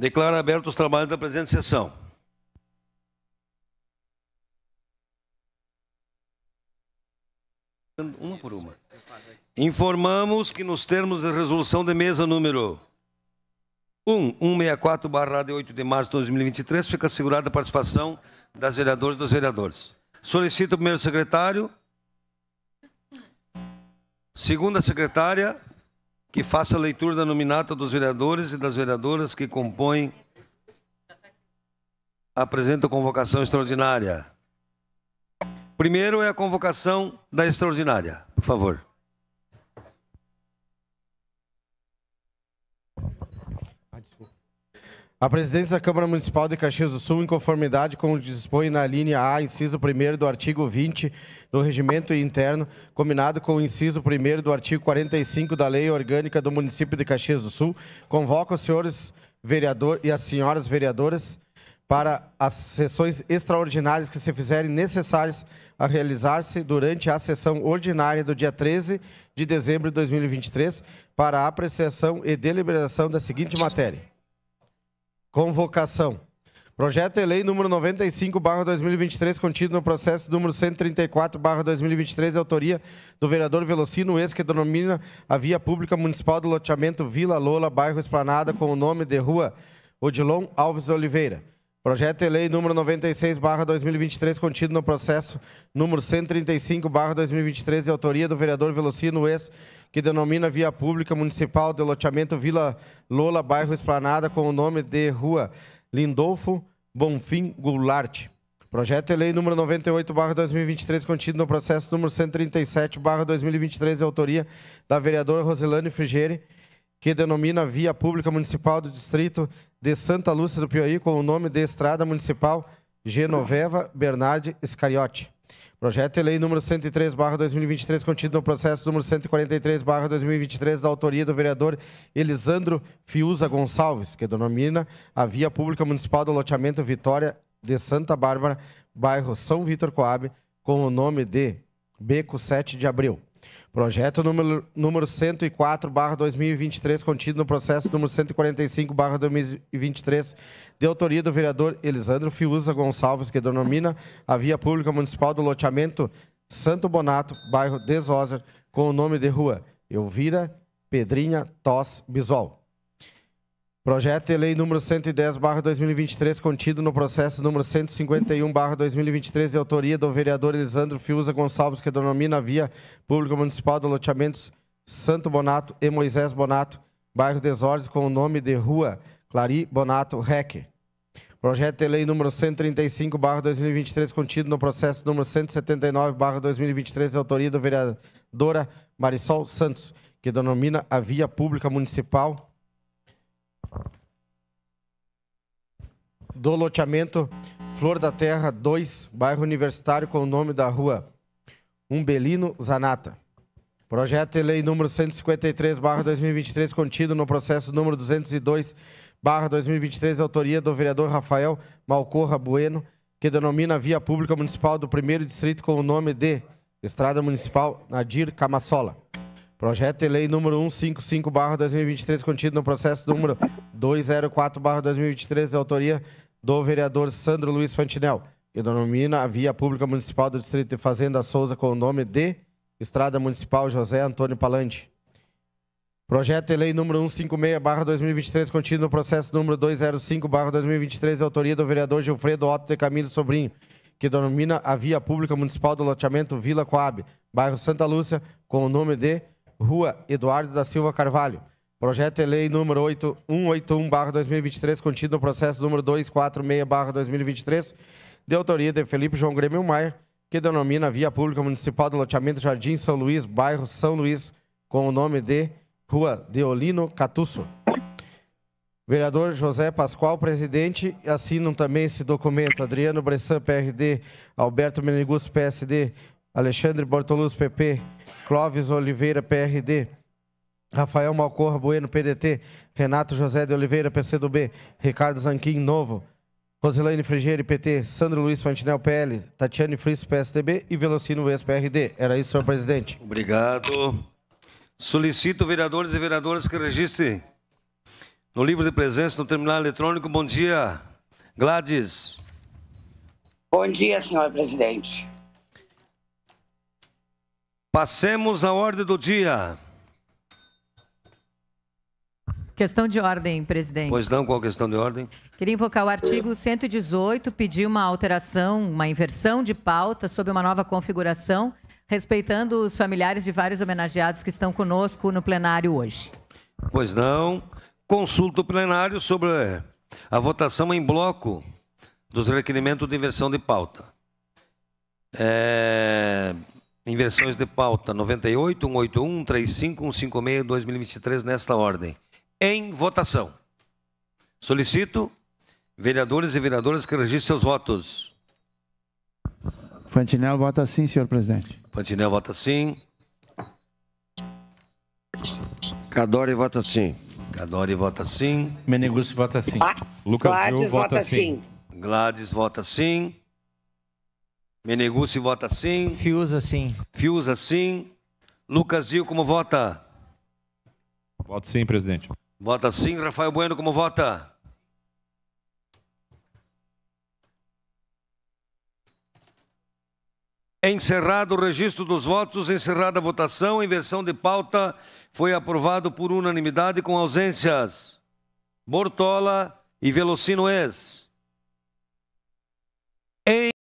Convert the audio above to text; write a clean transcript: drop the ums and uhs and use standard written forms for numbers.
Declaro abertos os trabalhos da presente sessão. Uma por uma. Informamos que nos termos da resolução de mesa número 164/A de 8 de março de 2023, fica assegurada a participação das vereadoras e dos vereadores. Solicito o primeiro secretário, segunda secretária, que faça a leitura da nominata dos vereadores e das vereadoras que compõem a presente convocação extraordinária. Primeiro é a convocação da extraordinária, por favor. A presidência da Câmara Municipal de Caxias do Sul, em conformidade com o que dispõe na linha A, inciso 1º do artigo 20 do Regimento Interno, combinado com o inciso 1º do artigo 45 da Lei Orgânica do Município de Caxias do Sul, convoca os senhores vereadores e as senhoras vereadoras para as sessões extraordinárias que se fizerem necessárias a realizar-se durante a sessão ordinária do dia 13 de dezembro de 2023, para a apreciação e deliberação da seguinte matéria. Convocação. Projeto de lei número 95/2023, contido no processo número 134/2023, de autoria do vereador Velocino Ex, que denomina a via pública municipal do loteamento Vila Lola, bairro Esplanada, com o nome de Rua Odilon Alves de Oliveira. Projeto de lei número 96/2023, contido no processo número 135/2023, de autoria do vereador Velocino Ex, que denomina via pública municipal de loteamento Vila Lola, bairro Esplanada, com o nome de Rua Lindolfo Bonfim Goulart. Projeto de lei número 98/2023, contido no processo número 137/2023, de autoria da vereadora Roselane Frigieri, que denomina via pública municipal do distrito de Santa Lúcia do Piauí, com o nome de Estrada Municipal Genoveva Bernardi Iscariote. Projeto de lei número 103/2023, contido no processo número 143/2023, da autoria do vereador Elisandro Fiuza Gonçalves, que denomina a via pública municipal do loteamento Vitória de Santa Bárbara, bairro São Vitor Coabe, com o nome de Beco 7 de Abril. Projeto número 104/2023, contido no processo número 145/2023, de autoria do vereador Elisandro Fiuza Gonçalves, que denomina a via pública municipal do loteamento Santo Bonato, bairro Desózer, com o nome de Rua Elvira Pedrinha Tos Bisol. Projeto de lei número 110/2023, contido no processo número 151/2023, de autoria do vereador Elisandro Fiuza Gonçalves, que denomina a via pública municipal do loteamentos Santo Bonato e Moisés Bonato, bairro Desórdes, com o nome de Rua Clari Bonato Reque. Projeto de lei número 135/2023, contido no processo número 179/2023, de autoria da vereadora Marisol Santos, que denomina a via pública municipal do loteamento Flor da Terra 2, bairro Universitário, com o nome da Rua Umbelino Zanata. Projeto de lei número 153/2023, contido no processo número 202/2023, de autoria do vereador Rafael Malcorra Bueno, que denomina a via pública municipal do 1º distrito com o nome de Estrada Municipal Nadir Camassola. Projeto de lei número 155/2023, contido no processo número 204/2023, de autoria do vereador Sandro Luiz Fantinel, que denomina a via pública municipal do distrito de Fazenda Souza com o nome de Estrada Municipal José Antônio Palante. Projeto de lei número 156/2023, contido no processo número 205/2023, de autoria do vereador Gilfredo Otto de Camilo Sobrinho, que denomina a via pública municipal do loteamento Vila Coabe, bairro Santa Lúcia, com o nome de Rua Eduardo da Silva Carvalho. Projeto de lei número 181/2023, contido no processo número 246/2023, de autoria de Felipe João Grêmio Maier, que denomina a via pública municipal do loteamento Jardim São Luís, bairro São Luís, com o nome de Rua Deolino Catusso. Vereador José Pascoal, presidente, assinam também esse documento Adriano Bressan, PRD, Alberto Menegus, PSD, Alexandre Bortoluz, PP, Clóvis Oliveira, PRD, Rafael Malcorra Bueno, PDT, Renato José de Oliveira, PCdoB, Ricardo Zanquim, Novo, Roselane Frigieri, PT, Sandro Luiz Fantinel, PL, Tatiane Friis, PSDB e Velocino Ex, PRD. Era isso, senhor presidente. Obrigado. Solicito vereadores e vereadoras que registrem No livro de presença, no terminal eletrônico. Bom dia, Gladys. Bom dia, senhor presidente. Passemos à ordem do dia. Questão de ordem, presidente. Pois não, qual a questão de ordem? Queria invocar o artigo 118, pedir uma alteração, uma inversão de pauta sobre uma nova configuração, respeitando os familiares de vários homenageados que estão conosco no plenário hoje. Pois não. Consulta o plenário sobre a votação em bloco dos requerimentos de inversão de pauta. Inversões de pauta 98, 181, 135, 156, 2023, nesta ordem. Em votação. Solicito, vereadores e vereadoras, que registrem seus votos. Fantinel vota sim, senhor presidente. Fantinel vota sim. Cadore vota sim. Cadore vota sim. Meneguzzi vota sim. Lucas Gladys vota sim. Gladys vota sim. Meneguzzi vota sim. Fiuza sim. Fiuza sim. Lucas Gil, como vota? Voto sim, presidente. Vota sim. Rafael Bueno, como vota? Encerrado o registro dos votos, encerrada a votação, a inversão de pauta foi aprovado por unanimidade com ausências Bortola e Velocino ex.